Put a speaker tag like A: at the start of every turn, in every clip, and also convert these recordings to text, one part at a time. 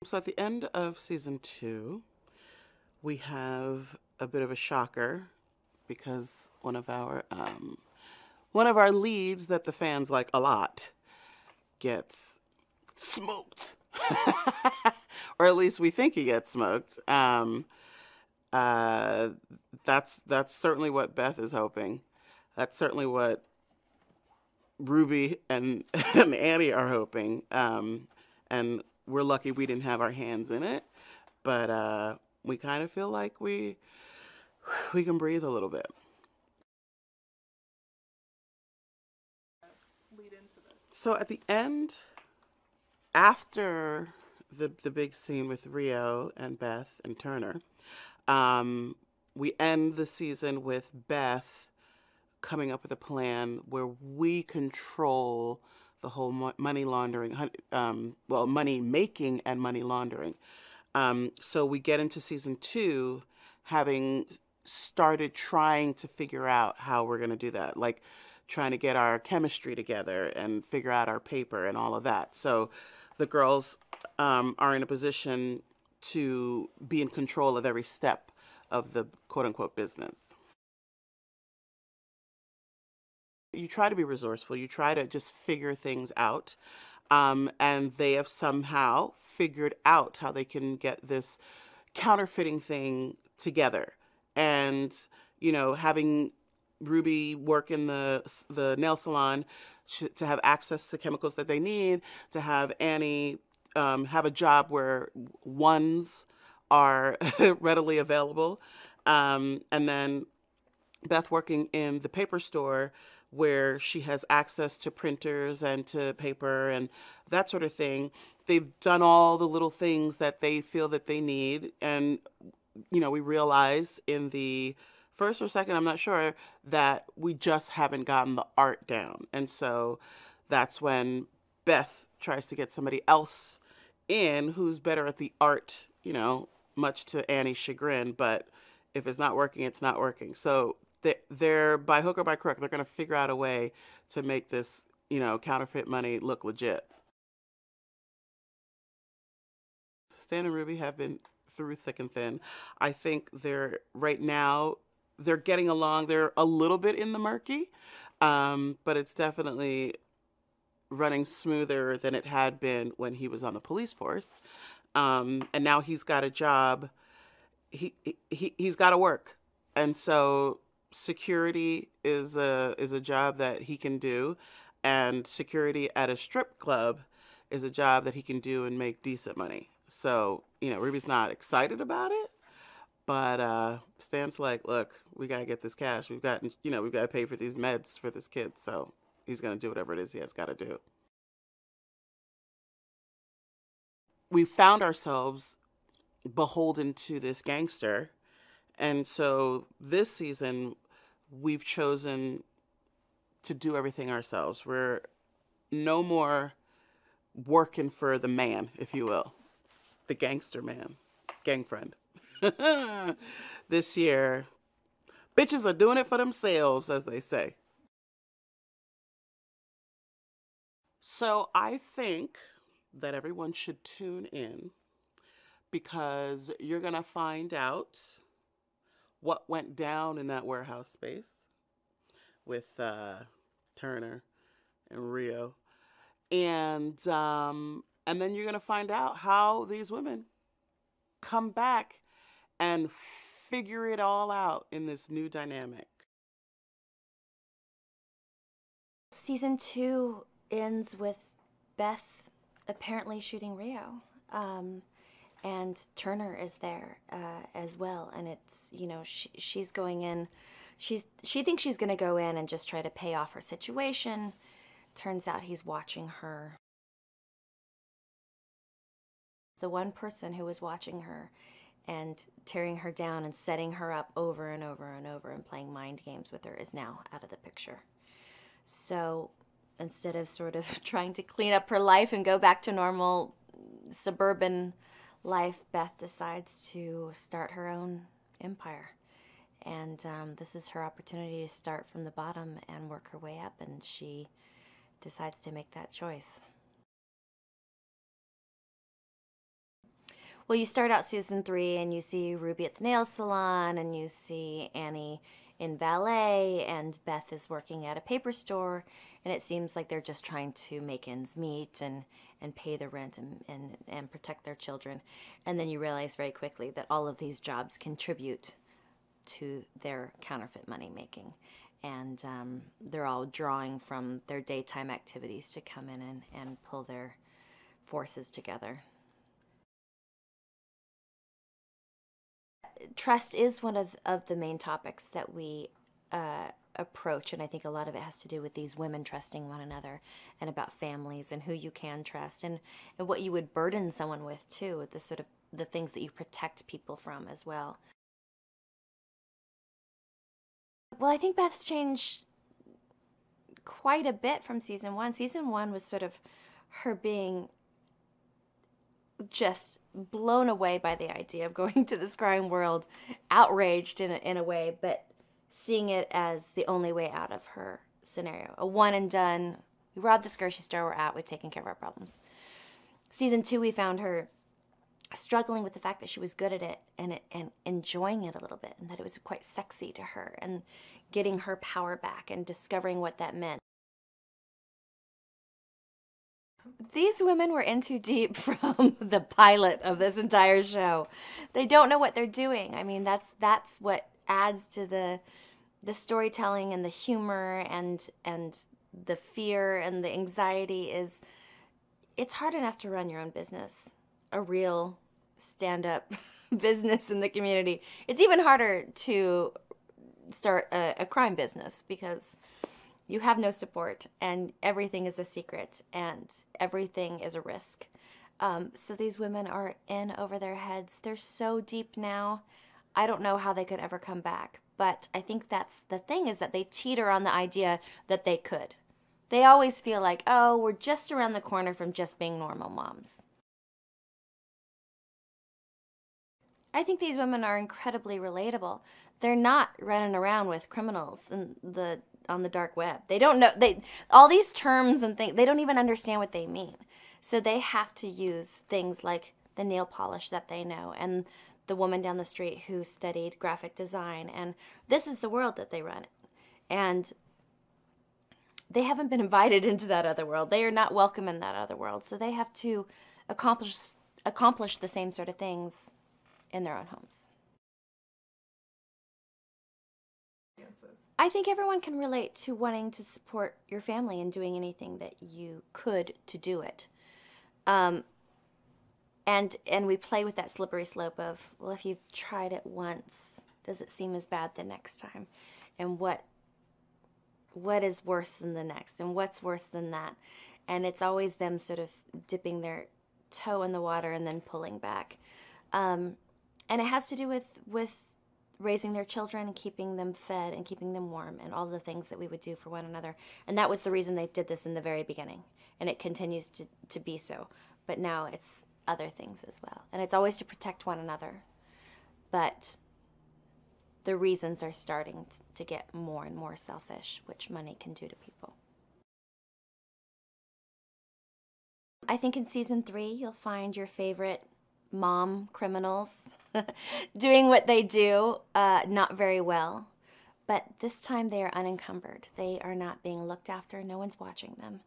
A: So at the end of season 2, we have a bit of a shocker because one of our leads that the fans like a lot gets smoked, or at least we think he gets smoked. Uh, that's certainly what Beth is hoping. That's certainly what Ruby and, and Annie are hoping. And we're lucky we didn't have our hands in it, but we kind of feel like we can breathe a little bit. So at the end, after the big scene with Rio and Beth and Turner, we end the season with Beth coming up with a plan where we control the whole money laundering, money making and money laundering. So we get into season 2 having started trying to figure out how we're going to do that, like trying to get our chemistry together and figure out our paper and all of that. So the girls are in a position to be in control of every step of the quote-unquote business. You try to be resourceful. You try to just figure things out. And they have somehow figured out how they can get this counterfeiting thing together. And, you know, having Ruby work in the nail salon to have access to chemicals that they need, to have Annie have a job where ones are readily available, and then Beth working in the paper store where she has access to printers and to paper and that sort of thing. They've done all the little things that they feel that they need. And, you know, we realize in the first or second, I'm not sure, that we just haven't gotten the art down. And so that's when Beth tries to get somebody else in who's better at the art, you know, much to Annie's chagrin. But if it's not working, it's not working. So they're by hook or by crook, they're going to figure out a way to make this, you know, counterfeit money look legit. Stan and Ruby have been through thick and thin. I think right now they're getting along. They're a little bit in the murky, but it's definitely running smoother than it had been when he was on the police force. And now he's got a job. He's got to work, and so security is a job that he can do, and security at a strip club is a job that he can do and make decent money. So, you know, Ruby's not excited about it, but Stan's like, look, we got to get this cash. We've got to pay for these meds for this kid. So he's going to do whatever it is he has got to do. We found ourselves beholden to this gangster. And so this season, we've chosen to do everything ourselves. We're no more working for the man, if you will, the gangster man, gang friend. This year, bitches are doing it for themselves, as they say. So I think that everyone should tune in because you're going to find out what went down in that warehouse space with Turner and Rio. And then you're going to find out how these women come back and figure it all out in this new dynamic.
B: Season 2 ends with Beth apparently shooting Rio. And Turner is there as well. And it's, you know, she's going in. She thinks she's going to go in and just try to pay off her situation. Turns out he's watching her. The one person who was watching her and tearing her down and setting her up over and over and over and playing mind games with her is now out of the picture. So instead of sort of trying to clean up her life and go back to normal suburban life, Beth decides to start her own empire. And this is her opportunity to start from the bottom and work her way up, and she decides to make that choice. Well, you start out season 3 and you see Ruby at the nail salon, and you see Annie in ballet, and Beth is working at a paper store, and it seems like they're just trying to make ends meet and pay the rent and protect their children. And then you realize very quickly that all of these jobs contribute to their counterfeit money making. And they're all drawing from their daytime activities to come in and pull their forces together. Trust is one of the main topics that we approach, and I think a lot of it has to do with these women trusting one another, and about families and who you can trust, and what you would burden someone with too, the sort of the things that you protect people from as well. Well, I think Beth's changed quite a bit from season 1. Season 1 was sort of her being just blown away by the idea of going to this crime world, outraged in a way, but seeing it as the only way out of her scenario. A one and done, we robbed this grocery store, we're out, we've taken care of our problems. Season 2, we found her struggling with the fact that she was good at it, and enjoying it a little bit, and that it was quite sexy to her, and getting her power back and discovering what that meant. These women were in too deep from the pilot of this entire show. They don't know what they're doing. I mean, that's what adds to the storytelling and the humor and the fear and the anxiety. Is it's hard enough to run your own business, a real stand-up business in the community. It's even harder to start a crime business, because you have no support, and everything is a secret, and everything is a risk. So these women are in over their heads. They're so deep now. I don't know how they could ever come back. But I think that's the thing, is that they teeter on the idea that they could. They always feel like, oh, we're just around the corner from just being normal moms. I think these women are incredibly relatable. They're not running around with criminals on the dark web. They don't know, all these terms and things, they don't even understand what they mean. So they have to use things like the nail polish that they know, and the woman down the street who studied graphic design, and this is the world that they run in. And they haven't been invited into that other world. They are not welcome in that other world. So they have to accomplish the same sort of things in their own homes. I think everyone can relate to wanting to support your family and doing anything that you could to do it. And we play with that slippery slope of, well, if you've tried it once, does it seem as bad the next time? And what is worse than the next? And what's worse than that? And it's always them sort of dipping their toe in the water and then pulling back. And it has to do with raising their children and keeping them fed and keeping them warm and all the things that we would do for one another. And that was the reason they did this in the very beginning. And it continues to be so. But now it's other things as well. And it's always to protect one another. But the reasons are starting to get more and more selfish, which money can do to people. I think in season 3, you'll find your favorite mom criminals doing what they do, not very well. But this time they are unencumbered. They are not being looked after. No one's watching them.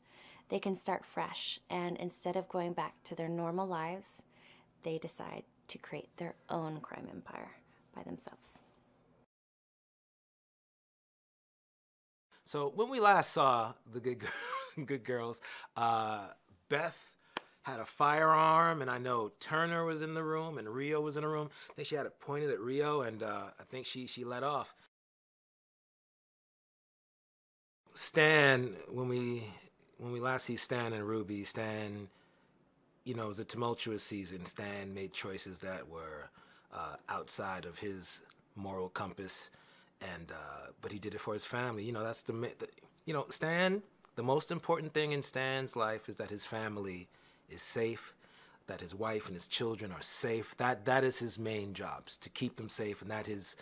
B: They can start fresh. And instead of going back to their normal lives, they decide to create their own crime empire by themselves.
C: So when we last saw the Good Girls, Beth had a firearm, and I know Turner was in the room and Rio was in the room. I think she had it pointed at Rio, and I think she let off. Stan, when we last see Stan and Ruby, Stan, it was a tumultuous season. Stan made choices that were outside of his moral compass, and but he did it for his family. That's Stan. The most important thing in Stan's life is that his family is safe, that his wife and his children are safe. That is his main jobs, to keep them safe, and that is,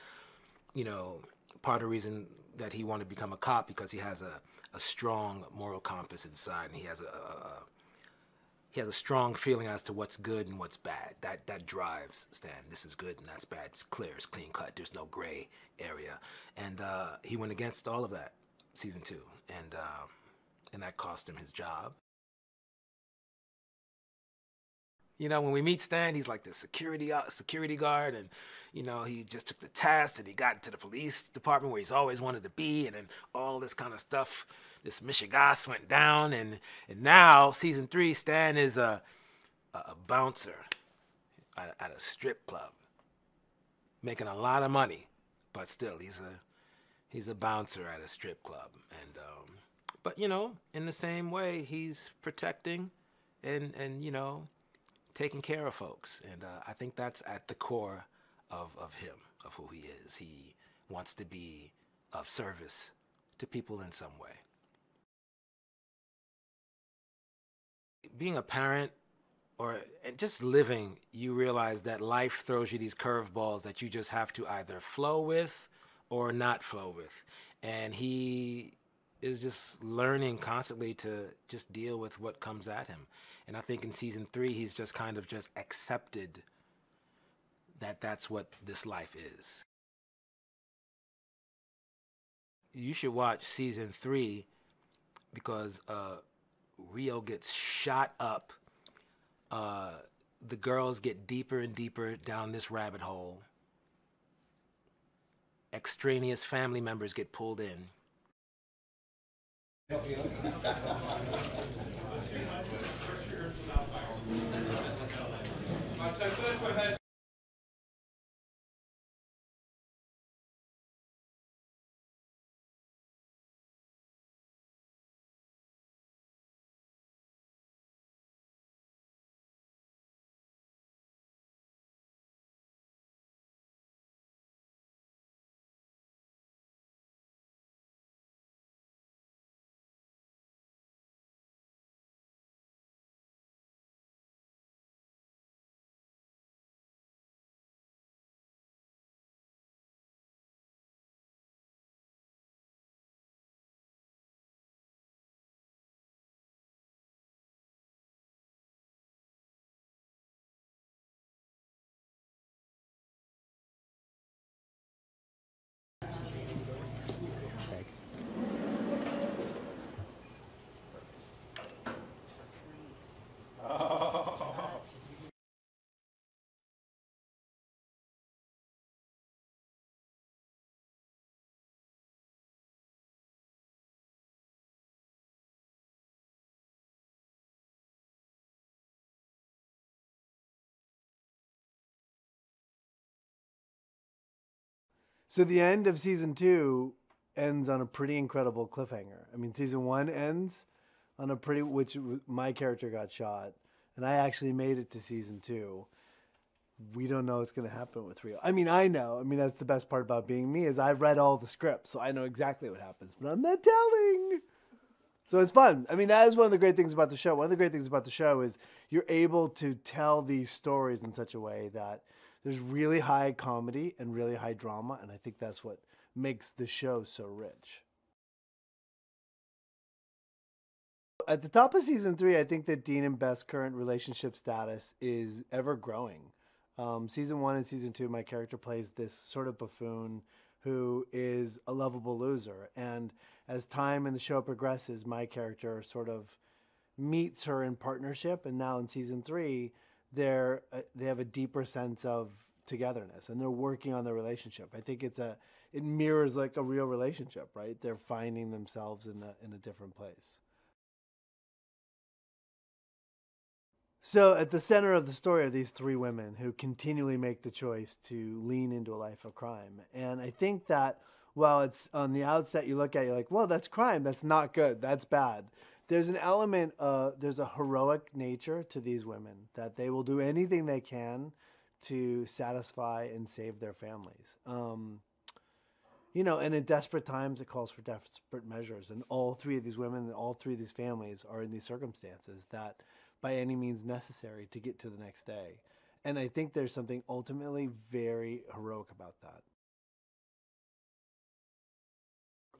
C: part of the reason that he wanted to become a cop, because he has a strong moral compass inside, and he he has a strong feeling as to what's good and what's bad. That drives Stan. This is good and that's bad. It's clear, it's clean cut. There's no gray area, and he went against all of that season 2, and that cost him his job. You know, when we meet Stan, he's like the security guard, and you know, he just took the test and he got into the police department where he's always wanted to be, and then all this kind of stuff, this mishigas went down, and now season 3, Stan is a bouncer at a strip club, making a lot of money, but still he's a bouncer at a strip club, and but you know, in the same way, he's protecting and you know, taking care of folks. And I think that's at the core of him, of who he is. He wants to be of service to people in some way. Being a parent or just living, you realize that life throws you these curveballs that you just have to either flow with or not flow with. And he is just learning constantly to just deal with what comes at him. And I think in season 3, he's just kind of just accepted that that's what this life is. You should watch season 3 because Rio gets shot up. The girls get deeper and deeper down this rabbit hole. Extraneous family members get pulled in.
D: So the end of season 2 ends on a pretty incredible cliffhanger. I mean, season 1 ends on a pretty, which my character got shot, and I actually made it to season 2. We don't know what's going to happen with Rio. I mean, I know. I mean, that's the best part about being me is I've read all the scripts, so I know exactly what happens, but I'm not telling. So it's fun. I mean, that is one of the great things about the show. One of the great things about the show is you're able to tell these stories in such a way that there's really high comedy and really high drama, and I think that's what makes the show so rich. At the top of season 3, I think that Dean and Beth's current relationship status is ever growing. Season 1 and season 2, my character plays this sort of buffoon who is a lovable loser. And as time in the show progresses, my character sort of meets her in partnership. And now in season 3, they have a deeper sense of togetherness and they're working on their relationship. I think it mirrors like a real relationship, right? They're finding themselves in a different place. So at the center of the story are these 3 women who continually make the choice to lean into a life of crime. And I think that while it's on the outset, you look at it, you're like, well, that's crime. That's not good. That's bad. There's an element there's a heroic nature to these women that they will do anything they can to satisfy and save their families. You know, and in desperate times, it calls for desperate measures. And all 3 of these women and all 3 of these families are in these circumstances that by any means necessary to get to the next day. And I think there's something ultimately very heroic about that.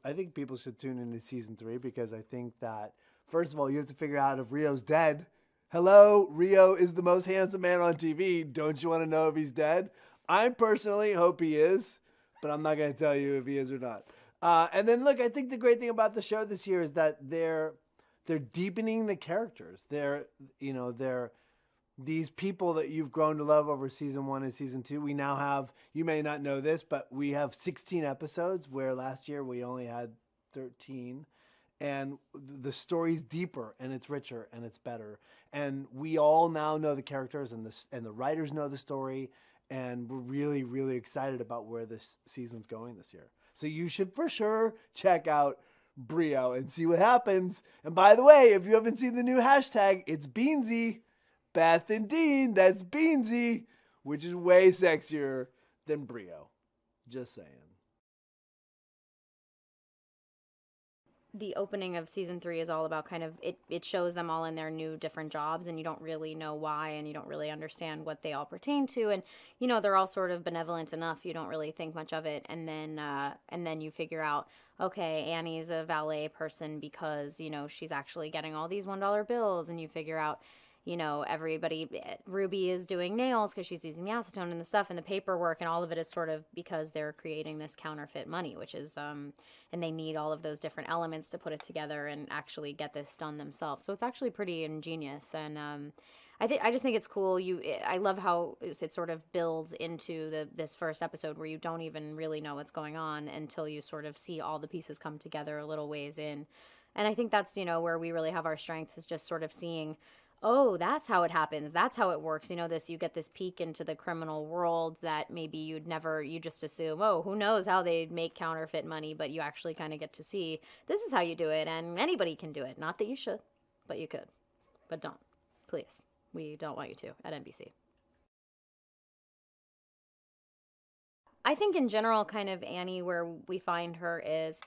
D: I think people should tune into season 3 because I think that, first of all, you have to figure out if Rio's dead Hello, Rio is the most handsome man on TV. Don't you want to know if he's dead? I personally hope he is, but I'm not going to tell you if he is or not. And then look, I think the great thing about the show this year is that they're deepening the characters. They're these people that you've grown to love over season 1 and season 2. We now have, you may not know this, but we have 16 episodes where last year we only had 13. And the story's deeper and it's richer and it's better. And we all now know the characters and the writers know the story. And we're really, really excited about where this season's going this year. So you should for sure check out Brio and see what happens. And by the way, if you haven't seen the new hashtag, it's Beansy. Beth and Dean, that's Beansy, which is way sexier than Brio. Just saying.
E: The opening of season 3 is all about kind of, it shows them all in their new different jobs, and you don't really know why, and you don't really understand what they all pertain to, and they're all sort of benevolent enough, you don't really think much of it, and then you figure out, okay, Annie's a valet person because she's actually getting all these $1 bills, and you figure out Ruby is doing nails because she's using the acetone and the stuff and the paperwork, and all of it is sort of because they're creating this counterfeit money, which is, and they need all of those different elements to put it together and actually get this done themselves. So it's actually pretty ingenious, and I just think it's cool. I love how it sort of builds into this first episode where you don't even really know what's going on until you sort of see all the pieces come together a little ways in. And I think that's, where we really have our strengths, is just sort of seeing, oh, that's how it happens. That's how it works. You get this peek into the criminal world that maybe you just assume, oh, who knows how they make counterfeit money, but you actually kind of get to see, this is how you do it, and anybody can do it. Not that you should, but you could. But don't. Please. We don't want you to at NBC. I think in general, kind of Annie, where we find her is,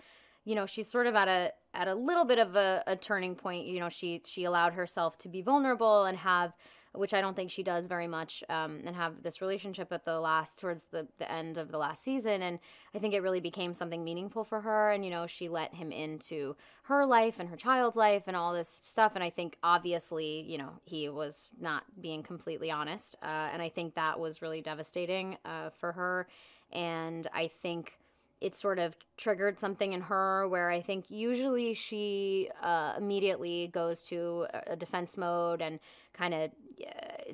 E: she's sort of at a little bit of a turning point. She allowed herself to be vulnerable and have, which I don't think she does very much, and have this relationship at towards the end of the last season. And I think it really became something meaningful for her. And, she let him into her life and her child's life and all this stuff. And I think obviously, he was not being completely honest. And I think that was really devastating for her. And I think it sort of triggered something in her where I think usually she immediately goes to a defense mode and kind of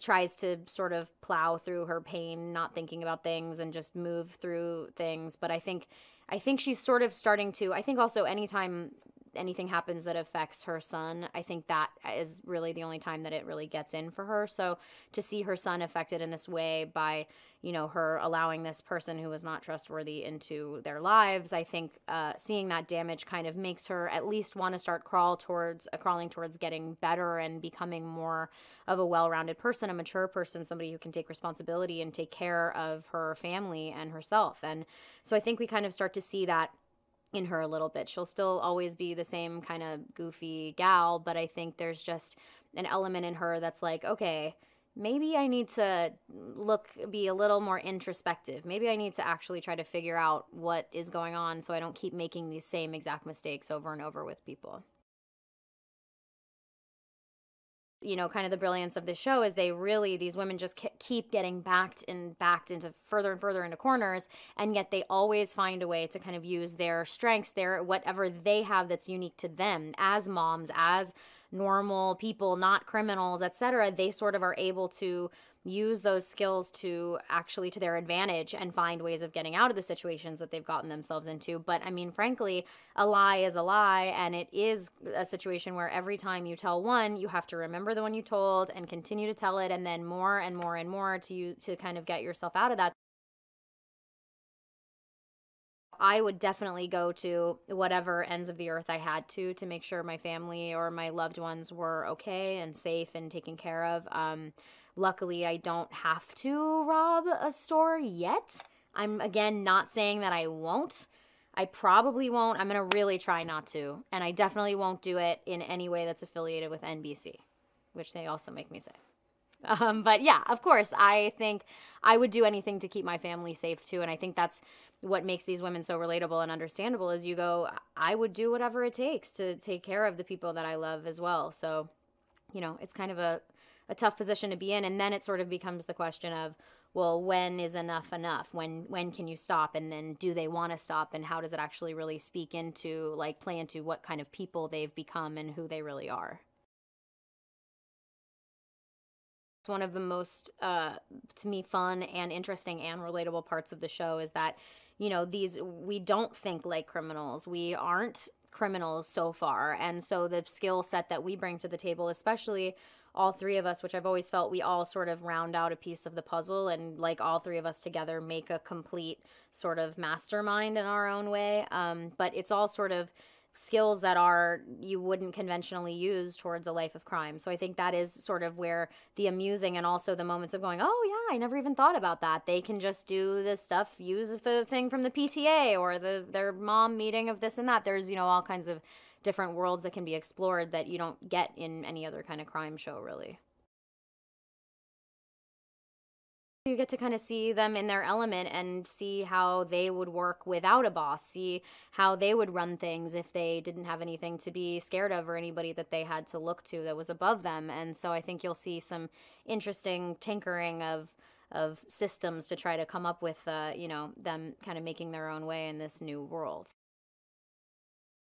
E: tries to sort of plow through her pain, not thinking about things and just move through things. But I think she's sort of starting to, I think also anytime anything happens that affects her son, I think that is really the only time that it really gets in for her. So to see her son affected in this way by, her allowing this person who was not trustworthy into their lives, I think seeing that damage kind of makes her at least want to start crawling towards getting better and becoming more of a well-rounded person, a mature person, somebody who can take responsibility and take care of her family and herself. And so I think we kind of start to see that in her a little bit. She'll still always be the same kind of goofy gal, but I think there's just an element in her that's like, okay, maybe I need to be a little more introspective. Maybe I need to actually try to figure out what is going on so I don't keep making these same exact mistakes over and over with people. Kind of the brilliance of this show is these women just keep getting backed into further and further into corners, and yet they always find a way to kind of use their strengths, whatever they have that's unique to them as moms, as normal people, not criminals, etc. They sort of are able to use those skills to their advantage and find ways of getting out of the situations that they've gotten themselves into. But I mean, frankly, a lie is a lie, and it is a situation where every time you tell one, you have to remember the one you told and continue to tell it, and then more and more and more to kind of get yourself out of that. I would definitely go to whatever ends of the earth I had to make sure my family or my loved ones were okay and safe and taken care of. Luckily, I don't have to rob a store yet. I'm, again, not saying that I won't. I probably won't. I'm going to really try not to. And I definitely won't do it in any way that's affiliated with NBC, which they also make me say. But yeah, of course, I think I would do anything to keep my family safe too. And I think that's what makes these women so relatable and understandable is I would do whatever it takes to take care of the people that I love as well. So you know, it's kind of a tough position to be in. And then it sort of becomes the question of, well, when is enough enough? When can you stop? And then do they want to stop? And how does it actually really speak into, like, play into what kind of people they've become and who they really are? It's one of the most, to me, fun and interesting and relatable parts of the show is that, you know, we don't think like criminals. We aren't criminals so far. And so the skill set that we bring to the table, especially all three of us, which I've always felt we all sort of round out a piece of the puzzle, and like all three of us together make a complete sort of mastermind in our own way. But it's all sort of skills that you wouldn't conventionally use towards a life of crime. So I think that is sort of where the amusing and also the moments of going, oh yeah, I never even thought about that. They can just do this stuff, use the thing from the PTA or their mom meeting of this and that. There's, you know, all kinds of different worlds that can be explored that you don't get in any other kind of crime show, really. You get to kind of see them in their element and see how they would work without a boss, see how they would run things if they didn't have anything to be scared of or anybody that they had to look to that was above them. And so I think you'll see some interesting tinkering of systems to try to come up with, you know, them kind of making their own way in this new world.